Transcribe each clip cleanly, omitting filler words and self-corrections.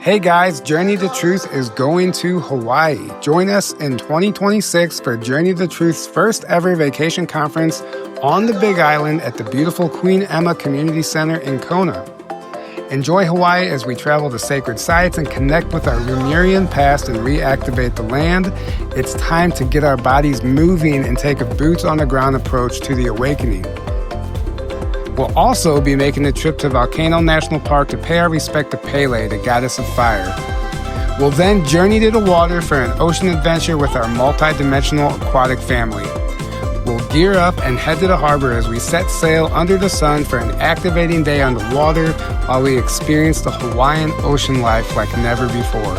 Hey guys, Journey to Truth is going to Hawaii. Join us in 2026 for Journey to Truth's first ever vacation conference on the Big Island at the beautiful Queen Emma Community Center in Kona. Enjoy Hawaii as we travel to sacred sites and connect with our Lemurian past and reactivate the land. It's time to get our bodies moving and take a boots-on-the-ground approach to the awakening. We'll also be making a trip to Volcano National Park to pay our respect to Pele, the goddess of fire. We'll then journey to the water for an ocean adventure with our multi-dimensional aquatic family. We'll gear up and head to the harbor as we set sail under the sun for an activating day on the water while we experience the Hawaiian ocean life like never before.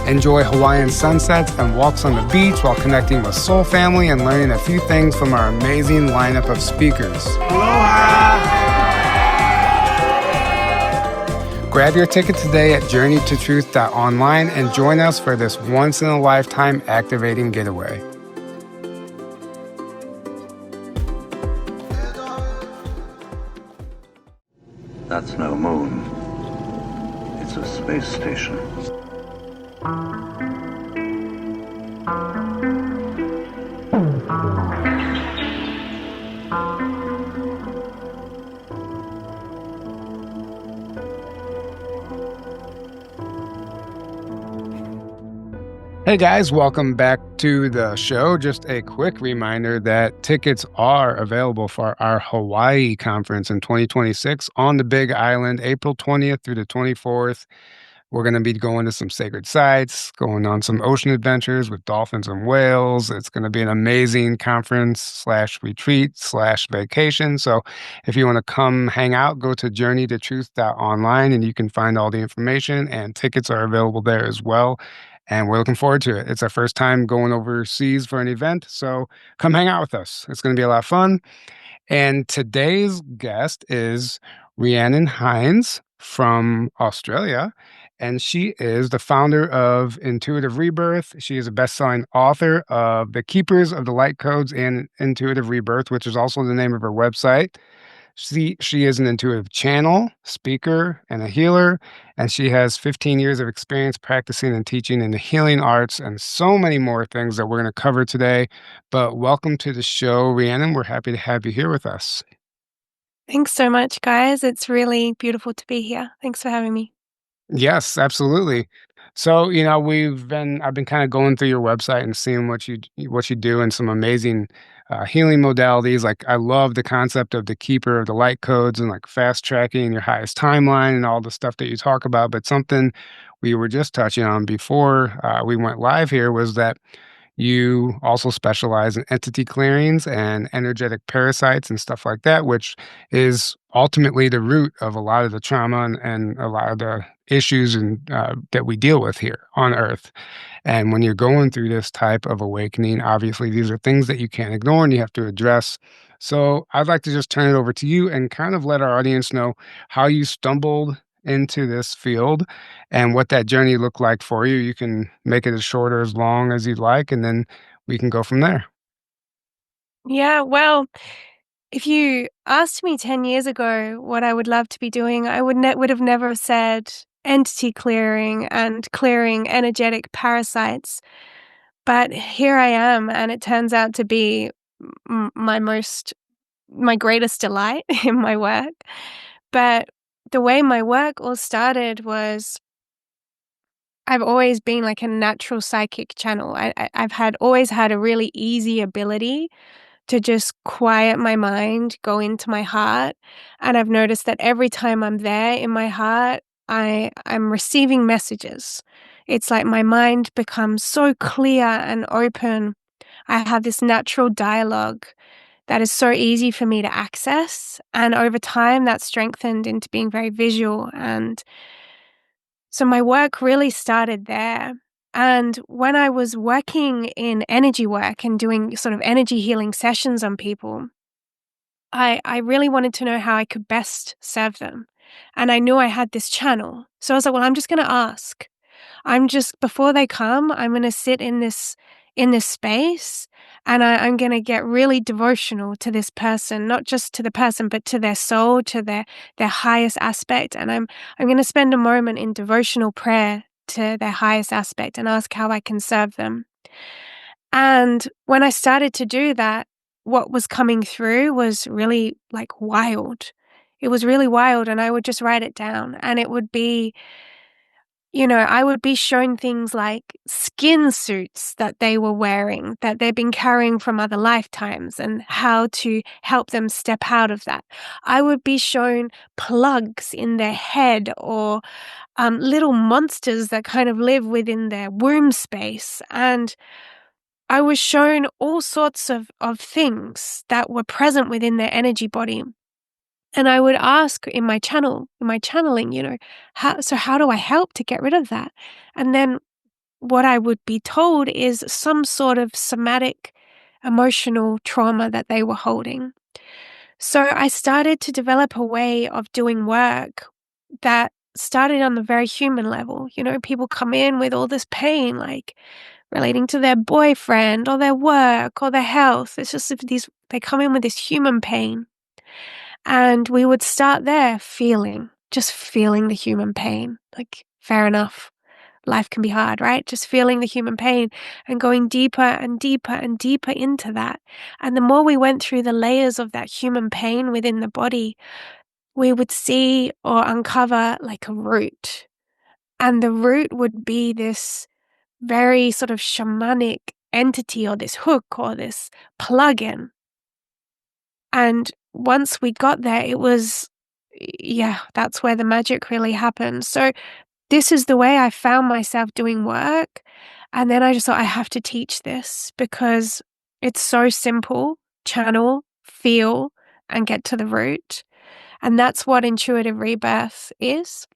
Enjoy Hawaiian sunsets and walks on the beach while connecting with Soul Family and learning a few things from our amazing lineup of speakers. Aloha! Grab your ticket today at journeytotruth.online and join us for this once-in-a-lifetime activating getaway. That's no moon. It's a space station. Hey guys, welcome back to the show. Just a quick reminder that tickets are available for our Hawaii conference in 2026 on the Big Island, April 20th through the 24th. We're going to be going to some sacred sites, going on some ocean adventures with dolphins and whales. It's going to be an amazing conference/retreat/vacation. So if you want to come hang out, go to journeytotruth.online and you can find all the information, and tickets are available there as well. And we're looking forward to it. It's our first time going overseas for an event, so come hang out with us. It's going to be a lot of fun. And today's guest is Rhiannon Heins from Australia, and she is the founder of Intuitive Rebirth. She is a best-selling author of The Keepers of the Light Codes and Intuitive Rebirth, which is also the name of her website. She is an intuitive channel, speaker, and a healer, and she has 15 years of experience practicing and teaching in the healing arts and so many more things that we're going to cover today. But welcome to the show, Rhiannon. We're happy to have you here with us. Thanks so much, guys. It's really beautiful to be here. Thanks for having me. Yes, absolutely. So, I've been kind of going through your website and seeing what you do and some amazing healing modalities. Like, I love the concept of the keeper of the light codes and like fast tracking your highest timeline and all the stuff that you talk about. But something we were just touching on before we went live here was that you also specialize in entity clearings and energetic parasites and stuff like that, which is ultimately the root of a lot of the trauma and a lot of the issues that we deal with here on Earth. And when you're going through this type of awakening, obviously these are things that you can't ignore and you have to address. So I'd like to just turn it over to you and kind of let our audience know how you stumbled into this field and what that journey looked like for you. You can make it as short or as long as you'd like, and then we can go from there. Yeah, well, if you asked me 10 years ago what I would love to be doing, I would have never said entity clearing and clearing energetic parasites. But here I am, and it turns out to be my greatest delight in my work. But the way my work all started was I've always been like a natural psychic channel. I've always had a really easy ability to just quiet my mind, go into my heart, and I've noticed that every time I'm there in my heart, I'm receiving messages. It's like my mind becomes so clear and open. I have this natural dialogue that is so easy for me to access, and over time that's strengthened into being very visual. And so my work really started there. And when I was working in energy work and doing sort of energy healing sessions on people, I really wanted to know how I could best serve them. And I knew I had this channel. So I was like, well, I'm just going to ask. Before they come, I'm going to sit in this in this space, and I'm gonna get really devotional to this person, not just to the person, but to their soul, to their highest aspect, and I'm gonna spend a moment in devotional prayer to their highest aspect and ask how I can serve them. And when I started to do that, what was coming through was really, like, wild. It was really wild, and I would just write it down, and it would be, I would be shown things like skin suits that they were wearing, that they've been carrying from other lifetimes, and how to help them step out of that. I would be shown plugs in their head, or little monsters that kind of live within their womb space, and I was shown all sorts of things that were present within their energy body. And I would ask in my channeling, how do I help to get rid of that? And then what I would be told is some sort of somatic emotional trauma that they were holding. So I started to develop a way of doing work that started on the very human level. People come in with all this pain, like relating to their boyfriend or their work or their health. It's just if they come in with this human pain. And we would start there just feeling the human pain. Like, fair enough. Life can be hard, right? Just feeling the human pain and going deeper and deeper and deeper into that. And the more we went through the layers of that human pain within the body, we would see or uncover like a root. And the root would be this very sort of shamanic entity, or this hook, or this plug-in. And once we got there, that's where the magic really happened. So this is the way I found myself doing work. And then I just thought, I have to teach this because it's so simple. Channel, feel, and get to the root. And that's what intuitive rebirth is.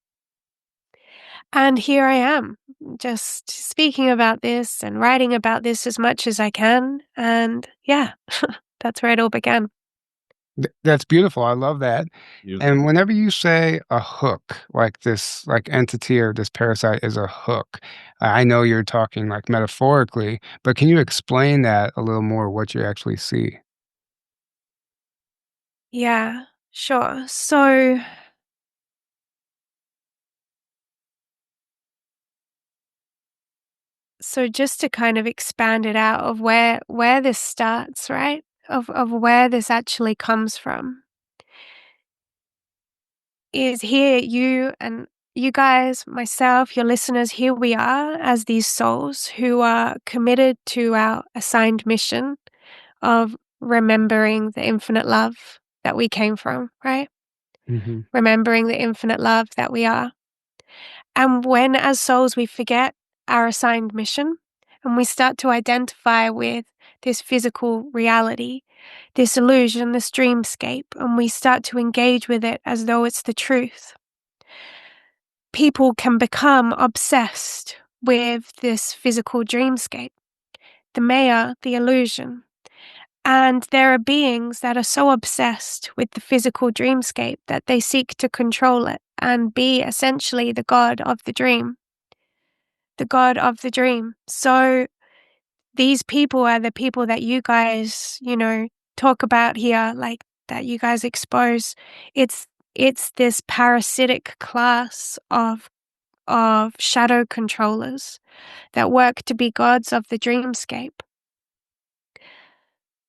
And here I am, just speaking about this and writing about this as much as I can. And yeah, that's where it all began. That's beautiful. I love that. Beautiful. And whenever you say a hook, like this, like entity or this parasite is a hook, I know you're talking like metaphorically, but can you explain that a little more, what you actually see? Yeah, sure. So just to kind of expand it out of where this starts, right? Of where this actually comes from is here you guys, myself, your listeners, here we are as these souls who are committed to our assigned mission of remembering the infinite love that we came from, right? Hmm. Remembering the infinite love that we are. And when, as souls, we forget our assigned mission and we start to identify with this physical reality, this illusion, this dreamscape, and we start to engage with it as though it's the truth, people can become obsessed with this physical dreamscape, the maya, the illusion. And there are beings that are so obsessed with the physical dreamscape that they seek to control it and be essentially the god of the dream. The god of the dream. So these people are the people that you guys, talk about here, like that you guys expose. It's this parasitic class of shadow controllers that work to be gods of the dreamscape.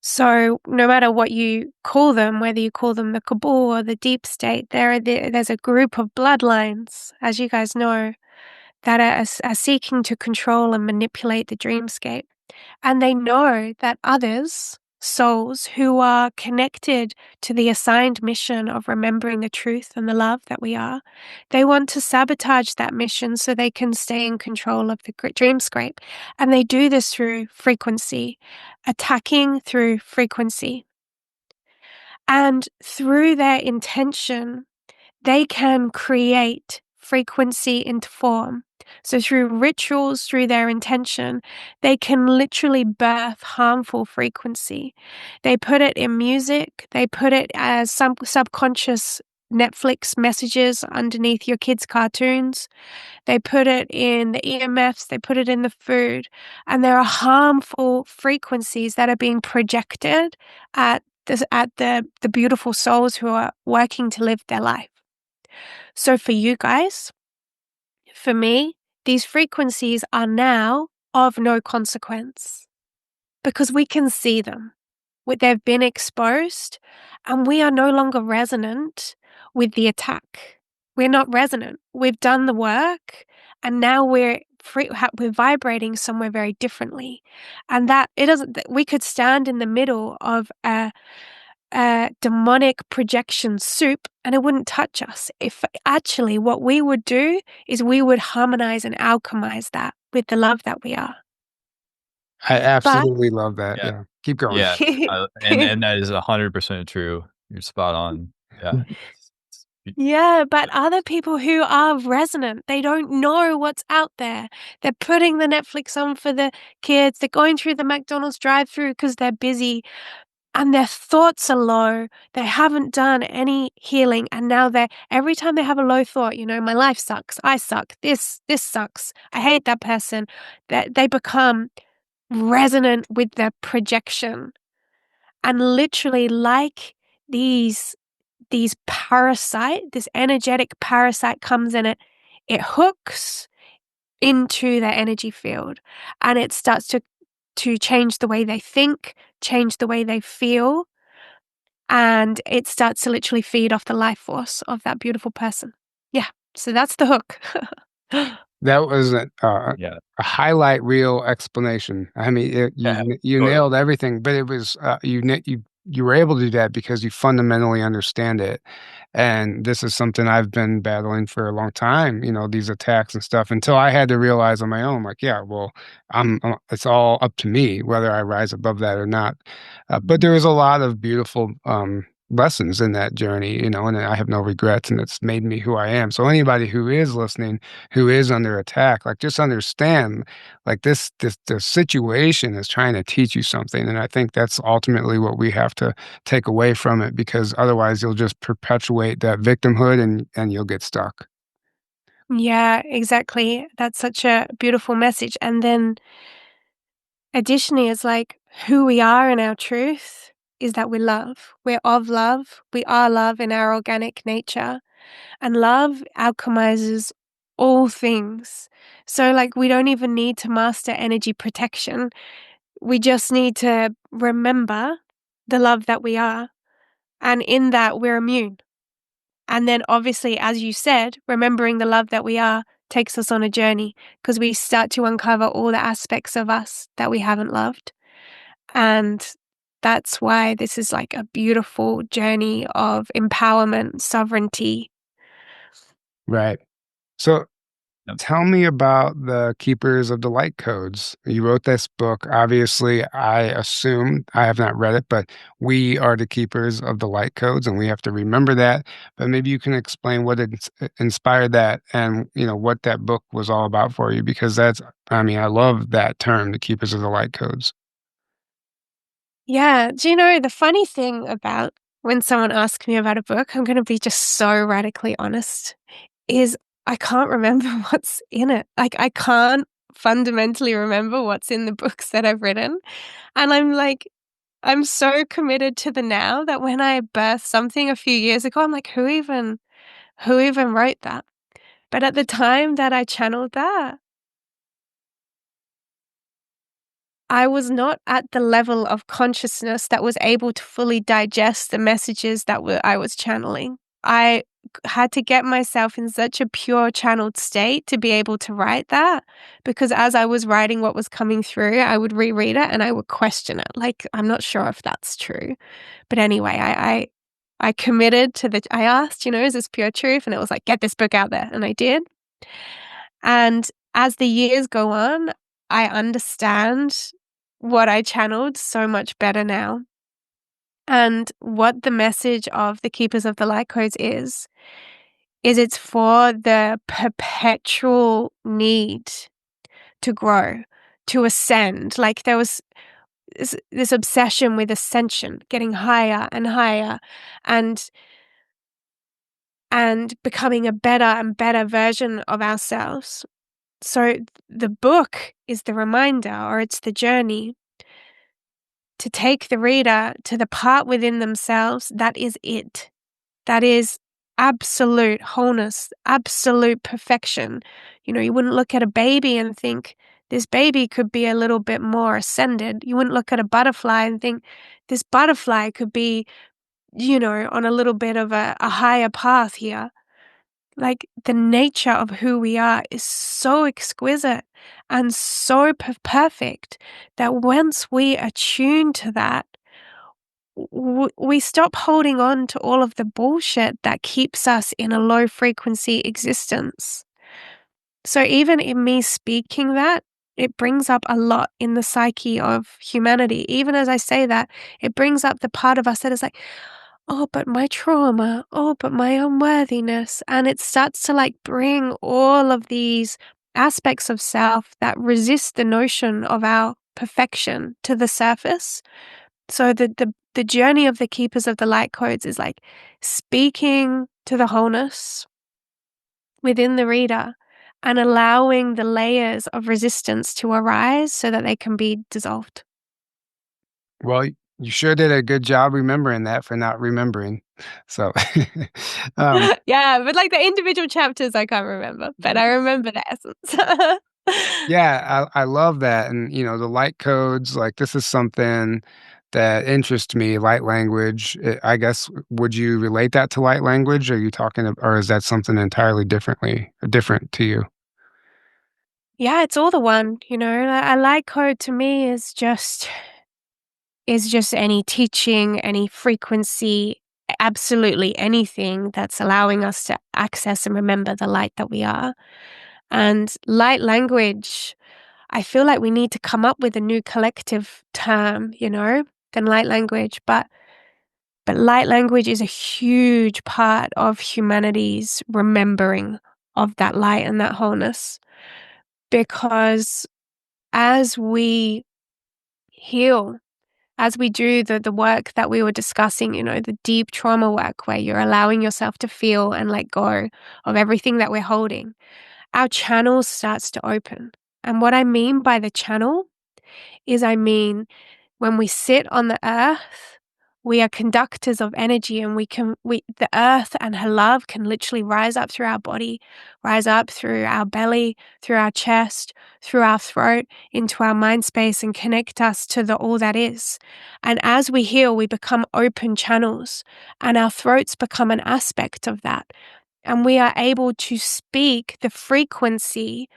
So no matter what you call them, whether you call them the cabal or the deep state, there's a group of bloodlines, as you guys know, that are seeking to control and manipulate the dreamscape. And they know that others, souls who are connected to the assigned mission of remembering the truth and the love that we are, they want to sabotage that mission so they can stay in control of the dreamscape. And they do this through frequency, attacking through frequency. And through their intention, they can create frequency into form. So through rituals, through their intention, they can literally birth harmful frequency. They put it in music. They put it as some subconscious Netflix messages underneath your kids' cartoons. They put it in the EMFs, they put it in the food, and there are harmful frequencies that are being projected at the beautiful souls who are working to live their life. So for you guys, for me, these frequencies are now of no consequence because we can see them. They've been exposed, and we are no longer resonant with the attack. We're not resonant. We've done the work, and now we're vibrating somewhere very differently. And that it doesn't. We could stand in the middle of a demonic projection soup, and it wouldn't touch us. If actually, what we would do is we would harmonize and alchemize that with the love that we are. I But absolutely love that. Yeah. Yeah. Keep going. Yeah, and that is 100% true. You're spot on. Yeah. Yeah, but other people who are resonant, they don't know what's out there. They're putting the Netflix on for the kids. They're going through the McDonald's drive-through because they're busy and their thoughts are low. They haven't done any healing, and now every time they have a low thought, my life sucks. I suck. This sucks. I hate that person. That they become resonant with their projection, and literally like these this energetic parasite comes in it hooks into their energy field, and it starts to change the way they think, change the way they feel, and it starts to literally feed off the life force of that beautiful person. Yeah, so that's the hook. That was Yeah. a highlight reel explanation. I mean, you Totally. nailed everything, but it was you were able to do that because you fundamentally understand it. And this is something I've been battling for a long time, these attacks and stuff, until I had to realize on my own, like, yeah, well, it's all up to me whether I rise above that or not. But there was a lot of beautiful lessons in that journey, and I have no regrets, and it's made me who I am. So anybody who is listening, who is under attack, like, just understand, like, the situation is trying to teach you something, and I think that's ultimately what we have to take away from it, because otherwise you'll just perpetuate that victimhood and you'll get stuck. Yeah, exactly. That's such a beautiful message. And then additionally, it's like who we are in our truth is that we love. We're of love. We are love in our organic nature. And love alchemizes all things. So, like, we don't even need to master energy protection. We just need to remember the love that we are. And in that, we're immune. And then, obviously, as you said, remembering the love that we are takes us on a journey because we start to uncover all the aspects of us that we haven't loved. And that's why this is like a beautiful journey of empowerment, sovereignty. Right. So Yep. tell me about the Keepers of the Light Codes. You wrote this book. Obviously, I assume, I have not read it, but we are the keepers of the light codes, and we have to remember that. But maybe you can explain what inspired that, and what that book was all about for you, because I love that term, the Keepers of the Light Codes. Yeah. Do you know the funny thing about when someone asks me about a book, I'm going to be just so radically honest, is I can't remember what's in it. Like, I can't fundamentally remember what's in the books that I've written. And I'm so committed to the now that when I birthed something a few years ago, I'm like, who even wrote that? But at the time that I channeled that, I was not at the level of consciousness that was able to fully digest the messages that I was channeling. I had to get myself in such a pure channeled state to be able to write that, because as I was writing what was coming through, I would reread it and I would question it. Like, I'm not sure if that's true. But anyway, I committed I asked, is this pure truth? And it was like, get this book out there. And I did. And as the years go on, I understand what I channeled so much better now. And what the message of the Keepers of the Light Codes is it's for the perpetual need to grow, to ascend. Like, there was this obsession with ascension, getting higher and higher. And and becoming a better and better version of ourselves. So the book is the reminder, or it's the journey to take the reader to the part within themselves that is it. That is absolute wholeness, absolute perfection. You know, you wouldn't look at a baby and think, this baby could be a little bit more ascended. You wouldn't look at a butterfly and think, this butterfly could be, you know, on a little bit of a higher path here. Like, the nature of who we are is so exquisite and so perfect that once we attune to that, we stop holding on to all of the bullshit that keeps us in a low frequency existence. So even in me speaking that, it brings up a lot in the psyche of humanity. Even as I say that, it brings up the part of us that is like, oh, but my trauma, oh, but my unworthiness. And it starts to like bring all of these aspects of self that resist the notion of our perfection to the surface. So the journey of the keepers of the light codes is like speaking to the wholeness within the reader and allowing the layers of resistance to arise so that they can be dissolved. Well, you sure did a good job remembering that for not remembering. So, um, Yeah, but like the individual chapters I can't remember, but I remember the essence. yeah, I love that. And, you know, the light codes, like this is something that interests me, light language. I guess, would you relate that to light language? Are you talking, or is that something entirely different to you? Yeah, it's all the one, you know. A light code to me is just any teaching, any frequency, absolutely anything that's allowing us to access and remember the light that we are. And light language, I feel like we need to come up with a new collective term, you know, than light language. But light language is a huge part of humanity's remembering of that light and that wholeness. Because as we heal, as we do the work that we were discussing, you know, the deep trauma work where you're allowing yourself to feel and let go of everything that we're holding, our channel starts to open. And what I mean by the channel is, I mean, when we sit on the earth, we are conductors of energy, and the earth and her love can literally rise up through our body, rise up through our belly, through our chest, through our throat, into our mind space, and connect us to the all that is. And as we heal, we become open channels, and our throats become an aspect of that. And we are able to speak the frequency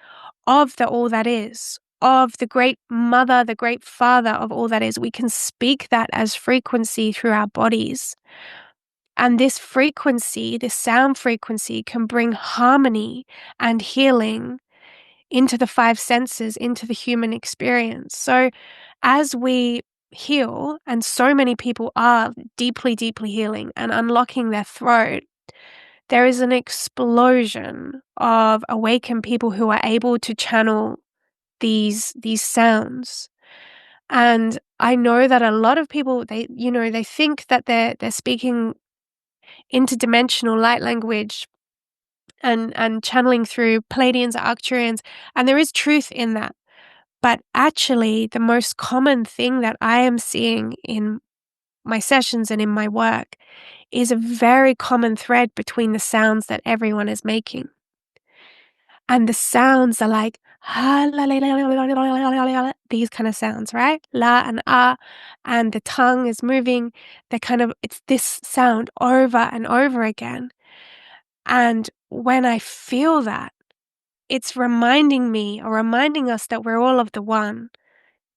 of the all that is, of the great mother, the great father of all that is. We can speak that as frequency through our bodies. And this frequency, this sound frequency, can bring harmony and healing into the five senses, into the human experience. So as we heal, and so many people are deeply, deeply healing and unlocking their throat, there is an explosion of awakened people who are able to channel these sounds. And I know that a lot of people, they think that they're speaking interdimensional light language and channeling through Pleiadians or Arcturians, and there is truth in that. But actually, the most common thing that I am seeing in my sessions and in my work is a very common thread between the sounds that everyone is making. And the sounds are like these kind of sounds, right? La and ah, and the tongue is moving. It's this sound over and over again. And when I feel that, it's reminding me, or reminding us, that we're all of the one,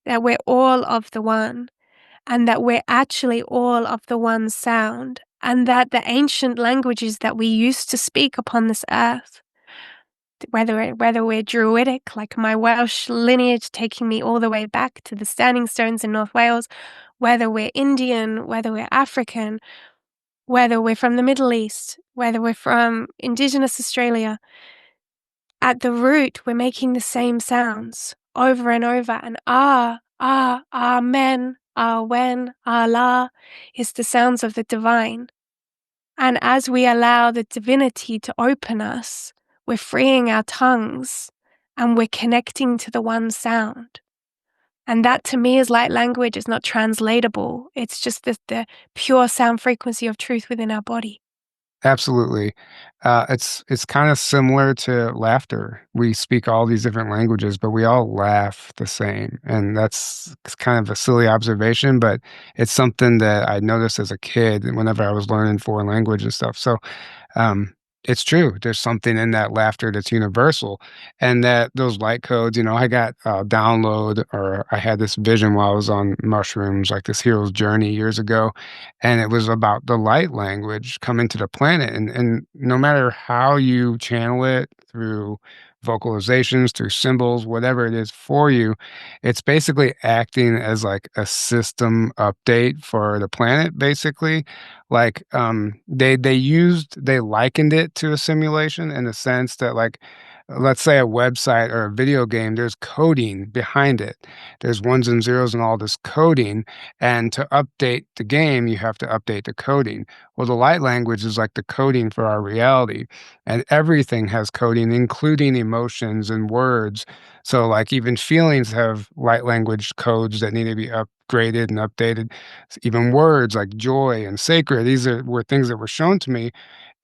that we're all of the one, and that we're actually all of the one sound, and that the ancient languages that we used to speak upon this earth, whether we're Druidic, like my Welsh lineage taking me all the way back to the Standing Stones in North Wales, whether we're Indian, whether we're African, whether we're from the Middle East, whether we're from Indigenous Australia, at the root, we're making the same sounds over and over. And amen, ah, when, ah, la is the sounds of the divine. And as we allow the divinity to open us, we're freeing our tongues and we're connecting to the one sound. And that to me is light language. It's not translatable. It's just the pure sound frequency of truth within our body. Absolutely. It's kind of similar to laughter. We speak all these different languages, but we all laugh the same. And that's kind of a silly observation, but it's something that I noticed as a kid whenever I was learning foreign language and stuff. So um, it's true. There's something in that laughter that's universal, and that those light codes. I got a download, or I had this vision while I was on mushrooms, like this hero's journey years ago, and it was about the light language coming to the planet, and no matter how you channel it through vocalizations, through symbols, whatever it is for you, it's basically acting as like a system update for the planet, basically. Like, they likened it to a simulation in the sense that, like, let's say a website or a video game, there's coding behind it. There's ones and zeros and all this coding, and to update the game, you have to update the coding. Well, the light language is like the coding for our reality, and everything has coding, including emotions and words. So, like, even feelings have light language codes that need to be upgraded and updated. Even words like joy and sacred, were things that were shown to me,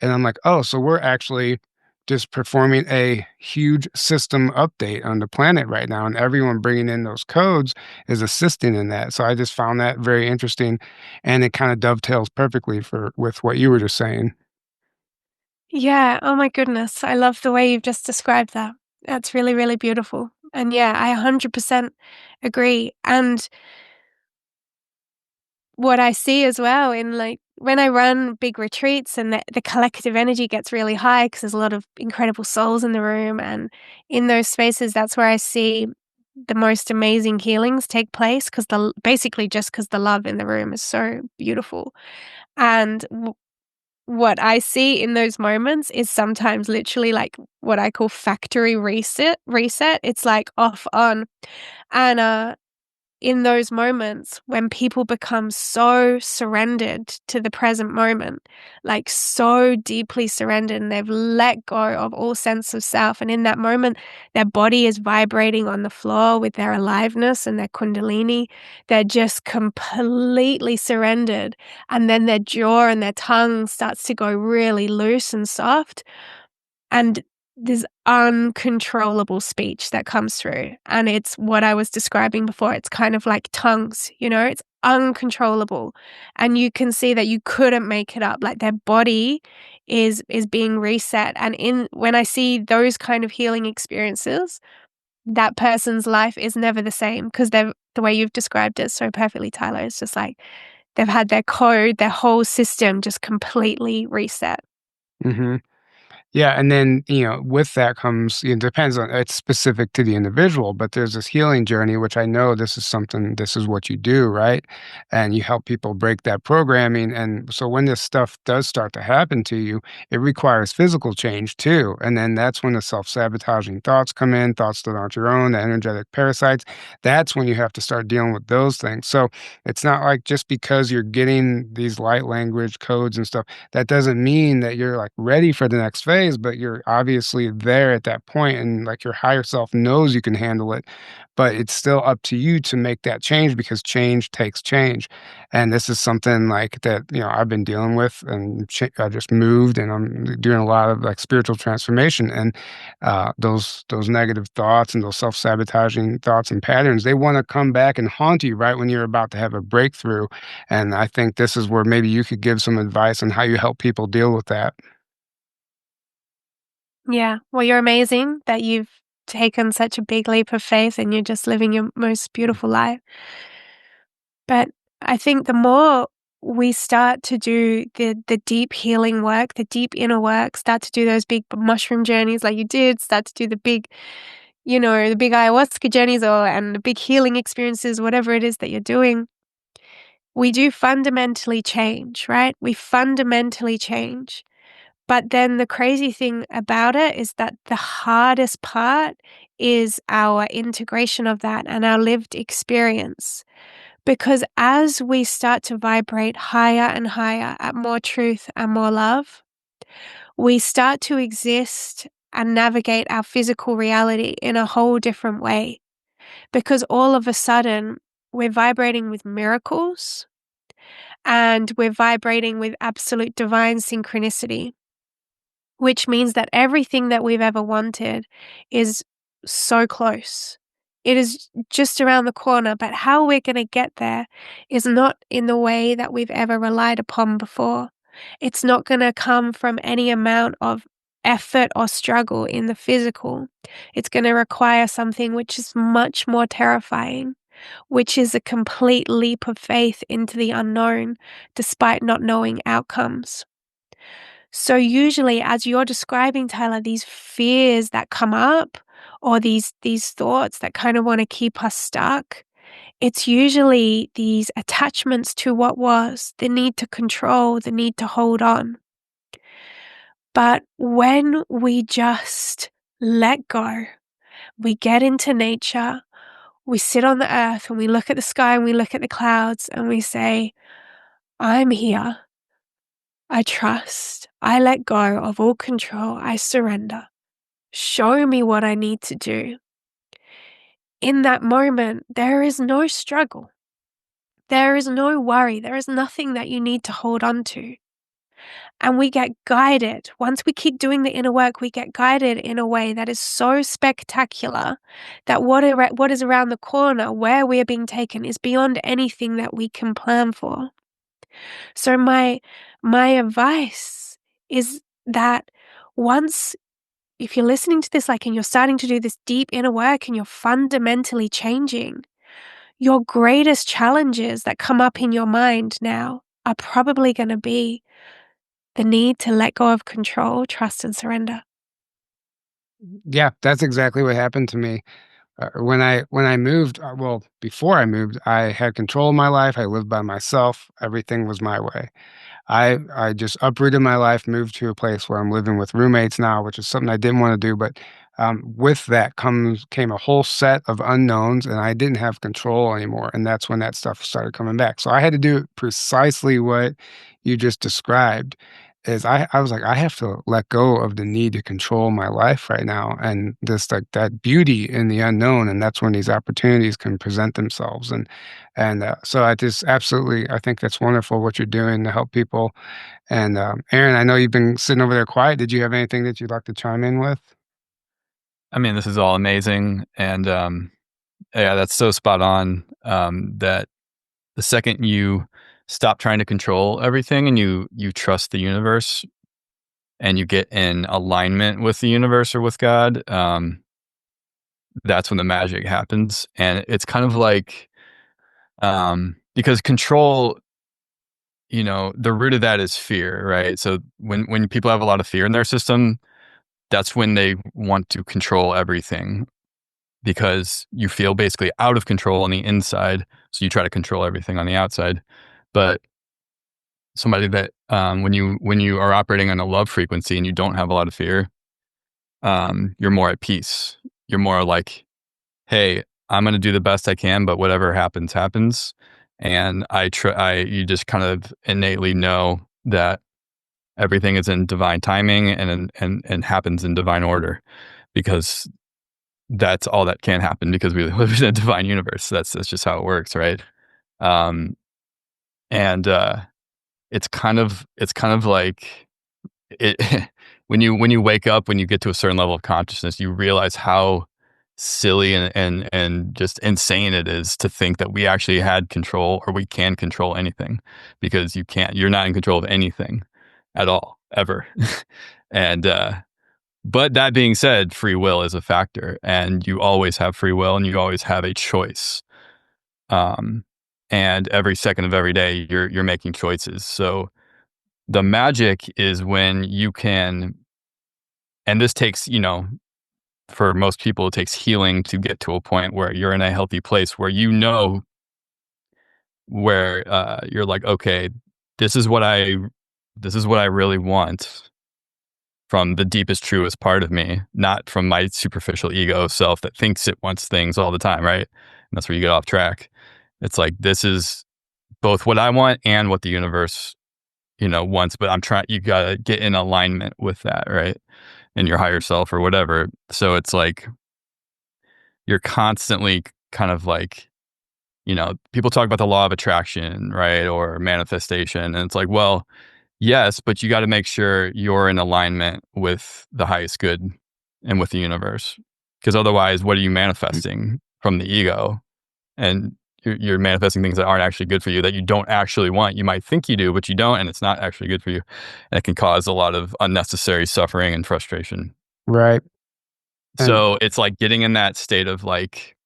and I'm like, "Oh, so we're actually just performing a huge system update on the planet right now, and everyone bringing in those codes is assisting in that." So I just found that very interesting, and it kinda dovetails perfectly for with what you were just saying. Yeah. Oh my goodness. I love the way you've just described that. That's really, really beautiful. And yeah, I 100% agree. And what I see as well in, like, when I run big retreats and the collective energy gets really high because there's a lot of incredible souls in the room, and in those spaces, that's where I see the most amazing healings take place because basically just because the love in the room is so beautiful. And what I see in those moments is sometimes literally like what I call factory reset. It's like off on. And in those moments when people become so surrendered to the present moment, like so deeply surrendered, and they've let go of all sense of self. And in that moment, their body is vibrating on the floor with their aliveness and their kundalini. They're just completely surrendered. And then their jaw and their tongue starts to go really loose and soft. And this uncontrollable speech that comes through, and it's what I was describing before. It's kind of like tongues, it's uncontrollable, and you can see that you couldn't make it up. Like, their body is being reset, and in when I see those kind of healing experiences, that person's life is never the same because they've the way you've described it so perfectly, Tyler. It's just like they've had their code, their whole system just completely reset. Mhm. Yeah, and then, with that comes, it depends on, it's specific to the individual, but there's this healing journey, which I know this is what you do, right? And you help people break that programming. And so when this stuff does start to happen to you, it requires physical change too. And then that's when the self-sabotaging thoughts come in, thoughts that aren't your own, the energetic parasites. That's when you have to start dealing with those things. So it's not like just because you're getting these light language codes and stuff, that doesn't mean that you're like ready for the next phase, but you're obviously there at that point, and like your higher self knows you can handle it. But it's still up to you to make that change, because change takes change. And this is something like that, I've been dealing with, and I just moved, and I'm doing a lot of like spiritual transformation. And those negative thoughts and those self-sabotaging thoughts and patterns, they want to come back and haunt you right when you're about to have a breakthrough. And I think this is where maybe you could give some advice on how you help people deal with that. Yeah. Well, you're amazing that you've taken such a big leap of faith and you're just living your most beautiful life. But I think the more we start to do the deep healing work, the deep inner work, start to do those big mushroom journeys like you did, start to do the big ayahuasca journeys, and the big healing experiences, whatever it is that you're doing, we do fundamentally change, right? We fundamentally change. But then the crazy thing about it is that the hardest part is our integration of that and our lived experience. Because as we start to vibrate higher and higher at more truth and more love, we start to exist and navigate our physical reality in a whole different way. Because all of a sudden, we're vibrating with miracles and we're vibrating with absolute divine synchronicity, which means that everything that we've ever wanted is so close. It is just around the corner, but how we're going to get there is not in the way that we've ever relied upon before. It's not going to come from any amount of effort or struggle in the physical. It's going to require something which is much more terrifying, which is a complete leap of faith into the unknown, despite not knowing outcomes. So usually, as you're describing, Tyler, these fears that come up or these thoughts that kind of want to keep us stuck, it's usually these attachments to what was, the need to control, the need to hold on. But when we just let go, we get into nature, we sit on the earth and we look at the sky and we look at the clouds and we say, I'm here. I trust. I let go of all control. I surrender. Show me what I need to do. In that moment, there is no struggle. There is no worry. There is nothing that you need to hold on to. And we get guided. Once we keep doing the inner work, we get guided in a way that is so spectacular that what is around the corner, where we are being taken, is beyond anything that we can plan for. So my advice is that if you're listening to this, like, and you're starting to do this deep inner work and you're fundamentally changing, your greatest challenges that come up in your mind now are probably going to be the need to let go of control, trust, and surrender. Yeah, that's exactly what happened to me. When I moved, well, before I moved, I had control of my life. I lived by myself. Everything was my way. I just uprooted my life, moved to a place where I'm living with roommates now, which is something I didn't want to do. But with that came a whole set of unknowns, and I didn't have control anymore. And that's when that stuff started coming back. So I had to do precisely what you just described. Is I was like, I have to let go of the need to control my life right now, and this, like, that beauty in the unknown, and that's when these opportunities can present themselves. And so I just absolutely, I think that's wonderful what you're doing to help people. And Aaron, I know you've been sitting over there quiet. Did you have anything that you'd like to chime in with? I mean, this is all amazing. And yeah, that's so spot on. That the second you stop trying to control everything and you trust the universe and you get in alignment with the universe or with God, that's when the magic happens. And it's kind of like, because control, the root of that is fear, right? So when people have a lot of fear in their system, that's when they want to control everything, because you feel basically out of control on the inside. So you try to control everything on the outside. But somebody that, when you are operating on a love frequency and you don't have a lot of fear, you're more at peace. You're more like, hey, I'm going to do the best I can, but whatever happens, happens. And you just kind of innately know that everything is in divine timing and happens in divine order, because that's all that can happen, because we live in a divine universe. That's just how it works, right? And it's kind of like it when you wake up, when you get to a certain level of consciousness, you realize how silly and just insane it is to think that we actually had control, or we can control anything, because you're not in control of anything at all, ever. And but that being said, free will is a factor, and you always have free will, and you always have a choice. And every second of every day, you're making choices. So the magic is when you can, and this takes, for most people, it takes healing to get to a point where you're in a healthy place where where you're like, okay, this is what I really want from the deepest, truest part of me, not from my superficial ego self that thinks it wants things all the time, right? And that's where you get off track. It's like, this is both what I want and what the universe, wants, but you gotta get in alignment with that, right? In your higher self or whatever. So it's like, you're constantly kind of like, people talk about the law of attraction, right? Or manifestation. And it's like, well, yes, but you got to make sure you're in alignment with the highest good and with the universe. Because otherwise, what are you manifesting from the ego? And you're manifesting things that aren't actually good for you, that you don't actually want. You might think you do, but you don't, and it's not actually good for you. And it can cause a lot of unnecessary suffering and frustration. Right. So it's like getting in that state of like,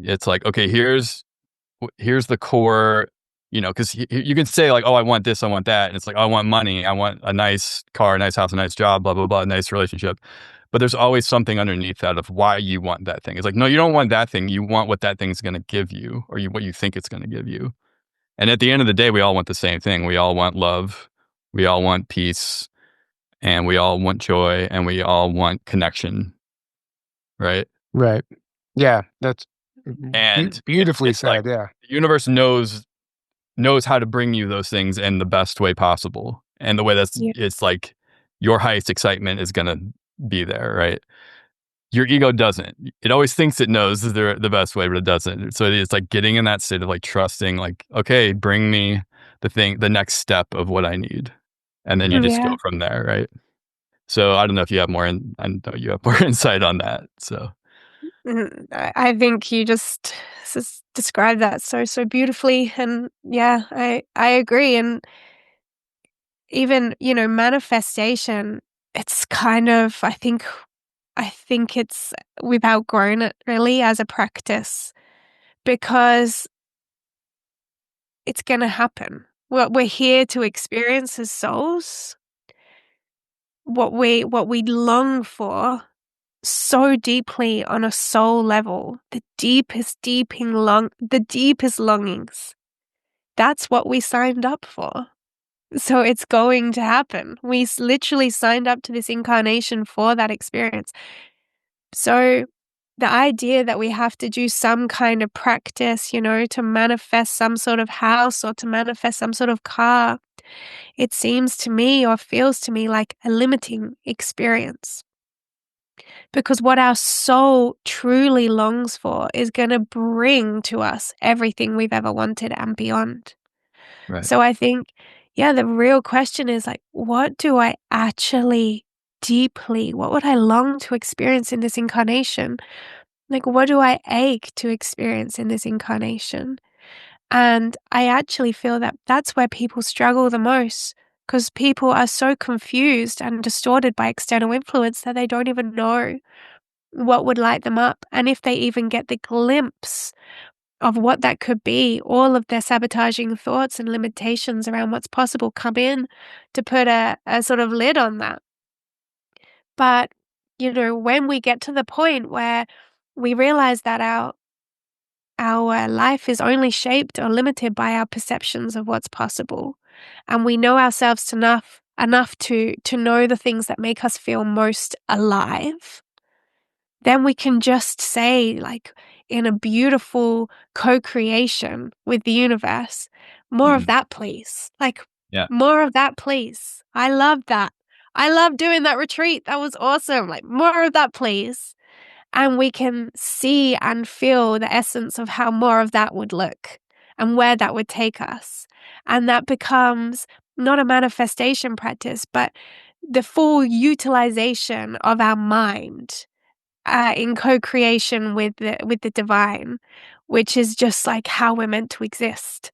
it's like, okay, here's the core, because you can say like, oh, I want this, I want that. And it's like, oh, I want money, I want a nice car, a nice house, a nice job, blah, blah, blah, a nice relationship. But there's always something underneath that of why you want that thing. It's like, no, you don't want that thing. You want what that thing's going to give you, or what you think it's going to give you. And at the end of the day, we all want the same thing. We all want love. We all want peace. And we all want joy. And we all want connection. Right? Right. Yeah. That's and beautifully it's said. like, yeah. The universe knows how to bring you those things in the best way possible. And the way it's like your highest excitement is going to be there, right? Your ego doesn't. It always thinks it knows the best way, but it doesn't. So it's like getting in that state of like trusting, like, okay, bring me the next step of what I need. And then you just go from there, right? So I don't know if you have more, I know you have more insight on that. So I think you just described that so beautifully, and yeah, I agree. And even manifestation, it's kind of, I think it's, we've outgrown it really as a practice, because it's going to happen. What we're here to experience as souls, what we long for so deeply on a soul level, the deepest longings, that's what we signed up for. So it's going to happen. We literally signed up to this incarnation for that experience. So the idea that we have to do some kind of practice, to manifest some sort of house or to manifest some sort of car, it seems to me, or feels to me, like a limiting experience. Because what our soul truly longs for is going to bring to us everything we've ever wanted and beyond. right. So I think, the real question is like, what do I actually what would I long to experience in this incarnation? Like, what do I ache to experience in this incarnation? And I actually feel that that's where people struggle the most, because people are so confused and distorted by external influence that they don't even know what would light them up. And if they even get the glimpse of what that could be, all of their sabotaging thoughts and limitations around what's possible come in to put a sort of lid on that. But, when we get to the point where we realize that our life is only shaped or limited by our perceptions of what's possible, and we know ourselves enough to know the things that make us feel most alive, then we can just say, like, in a beautiful co-creation with the universe, more of that, please. Like, more of that, please. I love that. I love doing that retreat. That was awesome. Like, more of that, please. And we can see and feel the essence of how more of that would look and where that would take us. And that becomes not a manifestation practice, but the full utilization of our mind in co-creation with the divine, which is just like how we're meant to exist.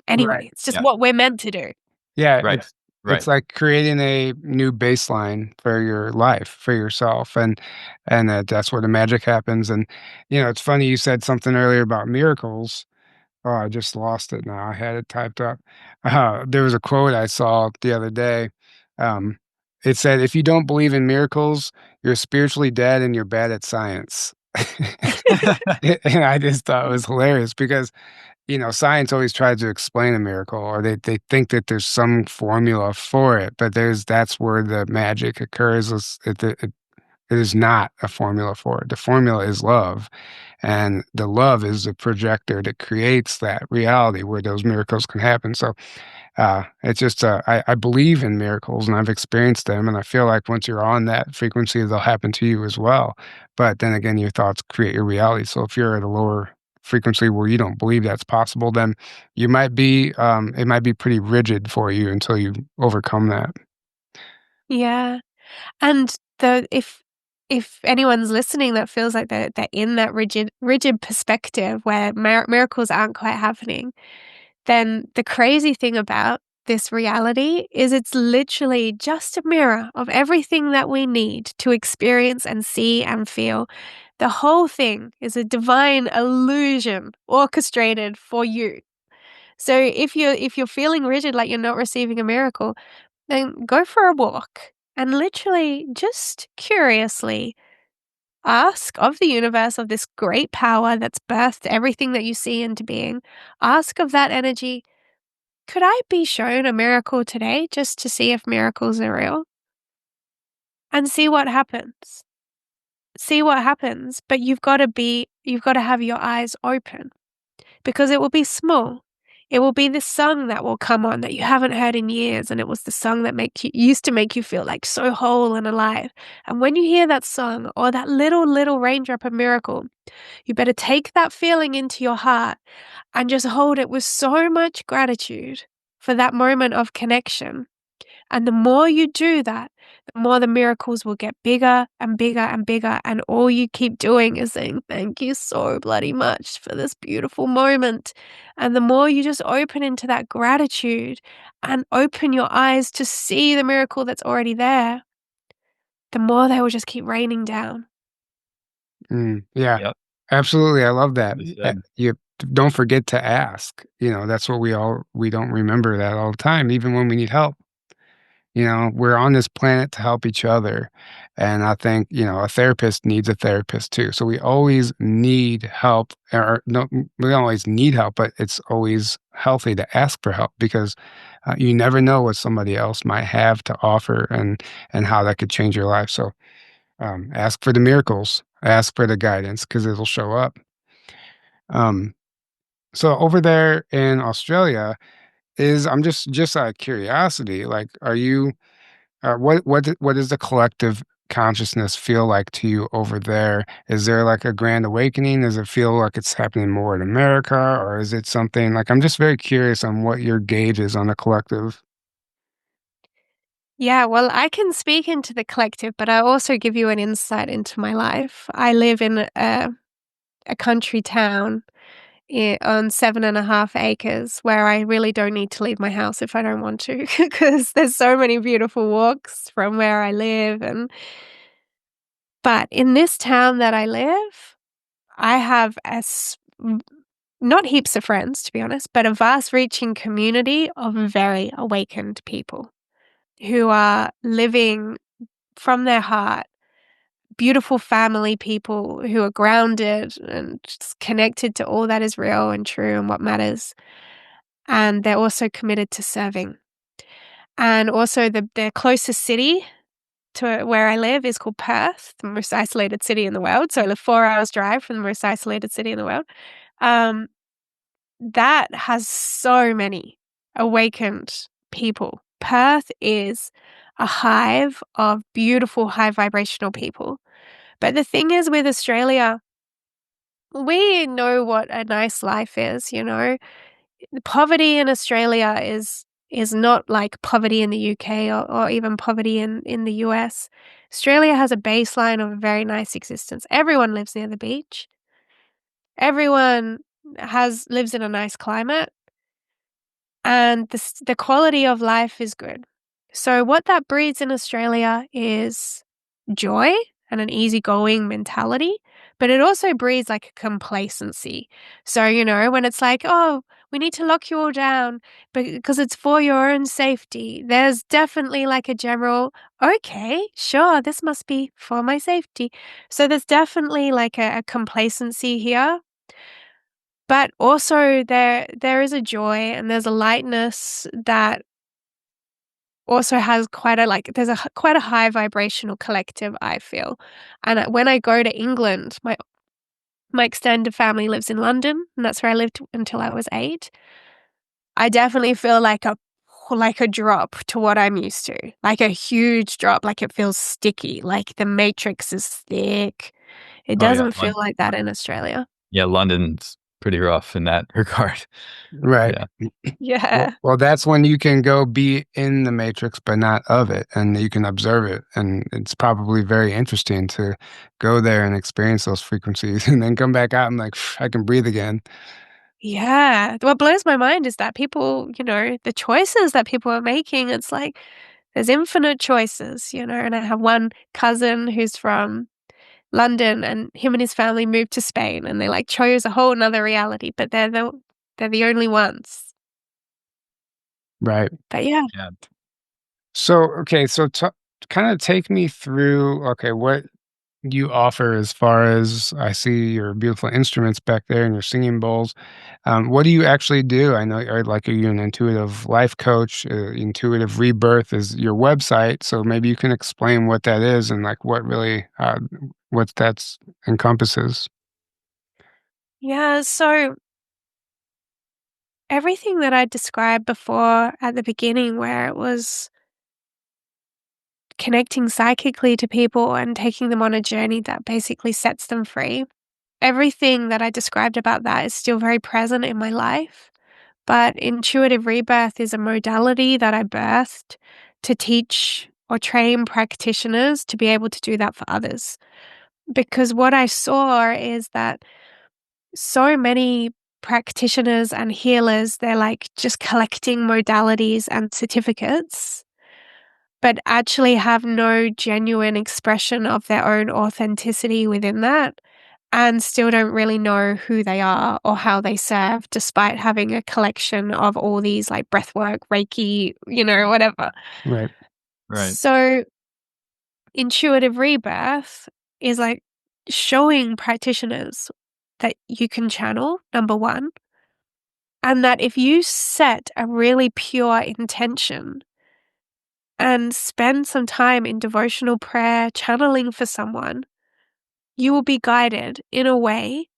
Anyway, Right. it's just what we're meant to do. Yeah. Right. It's like creating a new baseline for your life, for yourself. And that's where the magic happens. And, it's funny, you said something earlier about miracles. Oh, I just lost it now. I had it typed up. There was a quote I saw the other day. Um, it said, "If you don't believe in miracles, you're spiritually dead and you're bad at science." And I just thought it was hilarious because, science always tries to explain a miracle, or they think that there's some formula for it, but that's where the magic occurs. It is not a formula for it. The formula is love, and the love is the projector that creates that reality where those miracles can happen. So it's just I believe in miracles and I've experienced them, and I feel like once you're on that frequency, they'll happen to you as well. But then again, your thoughts create your reality. So if you're at a lower frequency where you don't believe that's possible, then you might be it might be pretty rigid for you until you overcome that. Yeah. And if anyone's listening that feels like they're in that rigid perspective where miracles aren't quite happening, then the crazy thing about this reality is it's literally just a mirror of everything that we need to experience and see and feel. The whole thing is a divine illusion orchestrated for you. So if you're feeling rigid like you're not receiving a miracle, then go for a walk and literally just curiously ask of the universe, of this great power that's birthed everything that you see into being. Ask of that energy, could I be shown a miracle today just to see if miracles are real? And see what happens. See what happens, but you've got to have your eyes open because it will be small. It will be the song that will come on that you haven't heard in years, and it was the song that used to make you feel like so whole and alive. And when you hear that song or that little raindrop of miracle, you better take that feeling into your heart and just hold it with so much gratitude for that moment of connection. And the more you do that, the more the miracles will get bigger and bigger and bigger. And all you keep doing is saying, thank you so bloody much for this beautiful moment. And the more you just open into that gratitude and open your eyes to see the miracle that's already there, the more they will just keep raining down. Yeah, Yep. absolutely. I love that. Well said. You don't forget to ask. That's what we don't remember that all the time, even when we need help. We're on this planet to help each other. And I think, a therapist needs a therapist too. So we always need help, or no, we don't always need help, but it's always healthy to ask for help because you never know what somebody else might have to offer and how that could change your life. So ask for the miracles, ask for the guidance because it'll show up. Um, so over there in Australia, I'm just out of curiosity, like, are you what does the collective consciousness feel like to you over there? Is there like a grand awakening? Does it feel like it's happening more in America, or is it something like I'm just very curious on what your gauge is on the collective? Yeah, well, I can speak into the collective, but I also give you an insight into my life. I live in a country town on 7.5 acres where I really don't need to leave my house if I don't want to because there's so many beautiful walks from where I live. But in this town that I live, I have not heaps of friends, to be honest, but a vast reaching community of very awakened people who are living from their heart, beautiful family people who are grounded and just connected to all that is real and true and what matters. And they're also committed to serving. And also the closest city to where I live is called Perth, the most isolated city in the world. So I live 4 hours drive from the most isolated city in the world. Um, that has so many awakened people. Perth is a hive of beautiful, high vibrational people. But the thing is with Australia, we know what a nice life is. Poverty in Australia is not like poverty in the UK or even poverty in the US. Australia has a baseline of a very nice existence. Everyone lives near the beach. Everyone lives in a nice climate, and the quality of life is good. So what that breeds in Australia is joy and an easygoing mentality, but it also breeds like a complacency. So, when it's like, oh, we need to lock you all down because it's for your own safety, there's definitely like a general, okay, sure, this must be for my safety. So there's definitely like a complacency here. But also there is a joy and there's a lightness that also has quite a there's quite a high vibrational collective, I feel. And when I go to England, my extended family lives in London, and that's where I lived until I was 8. I definitely feel like a drop to what I'm used to, like a huge drop, like it feels sticky, like the matrix is thick. It Oh, yeah. doesn't feel like that in Australia. Yeah, London's pretty rough in that regard. Right. Yeah. Yeah. Well, that's when you can go be in the matrix, but not of it, and you can observe it. And it's probably very interesting to go there and experience those frequencies and then come back out and like, I can breathe again. Yeah. What blows my mind is that people, the choices that people are making, it's like there's infinite choices, and I have one cousin who's from London, and him and his family moved to Spain, and they like chose a whole 'nother reality, but they're the only ones. Right. But yeah. Yeah. So, okay, so kind of take me through, okay, what you offer as far as I see your beautiful instruments back there and your singing bowls. What do you actually do? I know, are you an intuitive life coach? Intuitive Rebirth is your website, so maybe you can explain what that is and like what really, what that's encompasses. Yeah, so everything that I described before at the beginning, where it was connecting psychically to people and taking them on a journey that basically sets them free, everything that I described about that is still very present in my life. But intuitive rebirth is a modality that I birthed to teach or train practitioners to be able to do that for others. Because what I saw is that so many practitioners and healers, they're like just collecting modalities and certificates, but actually have no genuine expression of their own authenticity within that, and still don't really know who they are or how they serve, despite having a collection of all these like breathwork, Reiki, whatever. Right. Right. So, intuitive rebirth is like showing practitioners that you can channel, number one, and that if you set a really pure intention and spend some time in devotional prayer channeling for someone, you will be guided in a way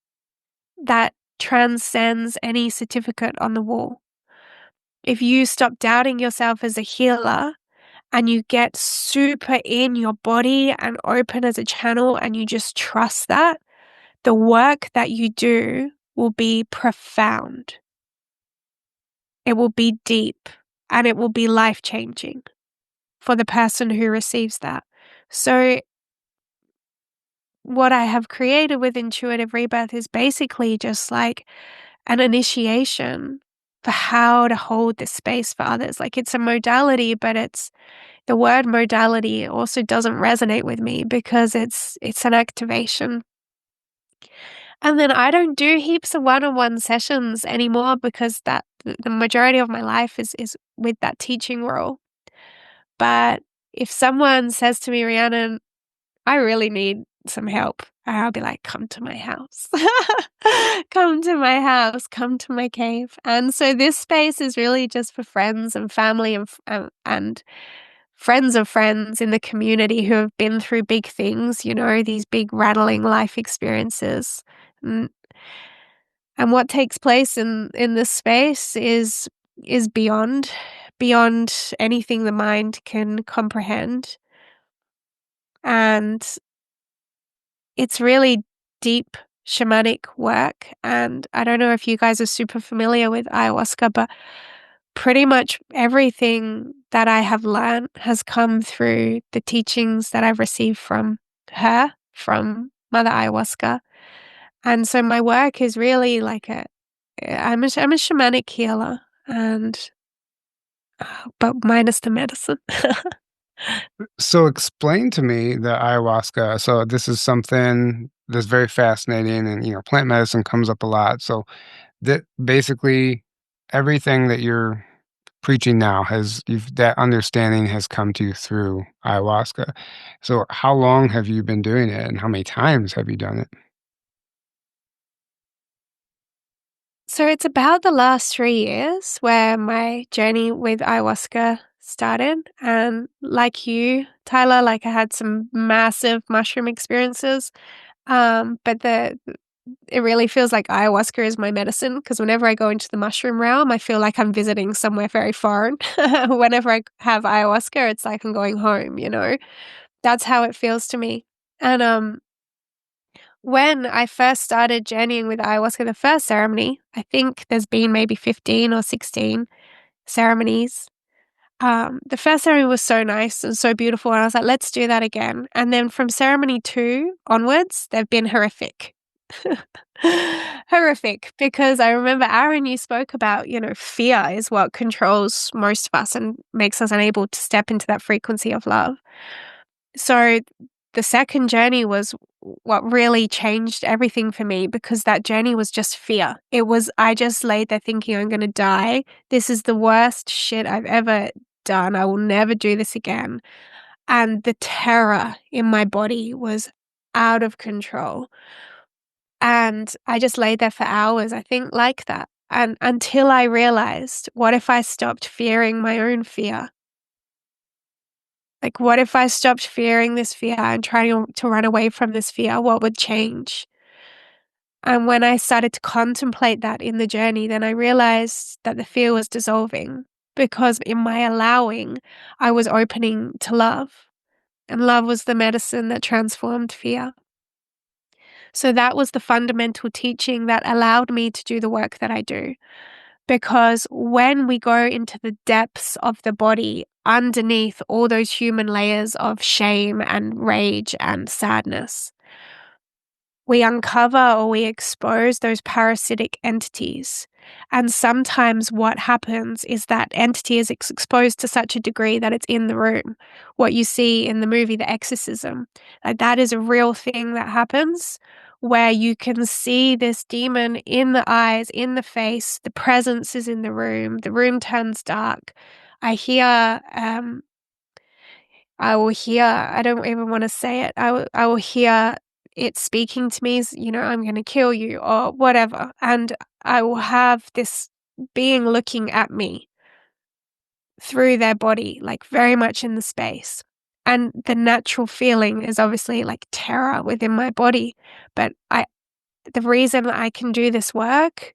that transcends any certificate on the wall. If you stop doubting yourself as a healer and you get super in your body and open as a channel and you just trust that, the work that you do will be profound. It will be deep and it will be life changing for the person who receives that. So, what I have created with Intuitive Rebirth is basically just like an initiation for how to hold this space for others. Like it's a modality, but the word modality also doesn't resonate with me because it's an activation. And then I don't do heaps of one-on-one sessions anymore because the majority of my life is with that teaching role. But if someone says to me, Rhiannon, I really need some help, I'll be like, come to my house. Come to my house, come to my cave. And so this space is really just for friends and family and friends of friends in the community who have been through big things, these big rattling life experiences. Mm, And what takes place in this space is beyond anything the mind can comprehend. And it's really deep shamanic work, and I don't know if you guys are super familiar with ayahuasca, but pretty much everything that I have learned has come through the teachings that I've received from her, from Mother Ayahuasca. And so my work is really like I'm a shamanic healer, and but minus the medicine. So explain to me the ayahuasca. So this is something that's very fascinating, and plant medicine comes up a lot. So that basically everything that you're preaching now that understanding has come to you through ayahuasca. So how long have you been doing it, and how many times have you done it? So it's about the last 3 years where my journey with ayahuasca started, and like you, Tyler, like I had some massive mushroom experiences. But it really feels like ayahuasca is my medicine because whenever I go into the mushroom realm, I feel like I'm visiting somewhere very foreign. Whenever I have ayahuasca, it's like I'm going home, you know? That's how it feels to me. And when I first started journeying with ayahuasca, the first ceremony, I think there's been maybe 15 or 16 ceremonies. The first ceremony was so nice and so beautiful, and I was like, "Let's do that again." And then from ceremony 2 onwards, they've been horrific. Horrific, because I remember, Aaron, you spoke about, fear is what controls most of us and makes us unable to step into that frequency of love. So the second journey was what really changed everything for me, because that journey was just fear. I just laid there thinking, I'm going to die. This is the worst shit I've ever done. I will never do this again. And the terror in my body was out of control. And I just laid there for hours, I think, like that. And until I realized, what if I stopped fearing my own fear? Like, what if I stopped fearing this fear and trying to run away from this fear? What would change? And when I started to contemplate that in the journey, then I realized that the fear was dissolving, because in my allowing, I was opening to love. And love was the medicine that transformed fear. So that was the fundamental teaching that allowed me to do the work that I do. Because when we go into the depths of the body, underneath all those human layers of shame and rage and sadness, we uncover or we expose those parasitic entities. And sometimes what happens is that entity is exposed to such a degree that it's in the room. What you see in the movie The Exorcism, like, that is a real thing that happens, where you can see this demon in the eyes, in the face, the presence is in the room turns dark. I hear I will hear, I don't even wanna say it, I will hear it speaking to me, "I'm gonna kill you," or whatever, and I will have this being looking at me through their body, like, very much in the space, and the natural feeling is obviously, like, terror within my body, but the reason that I can do this work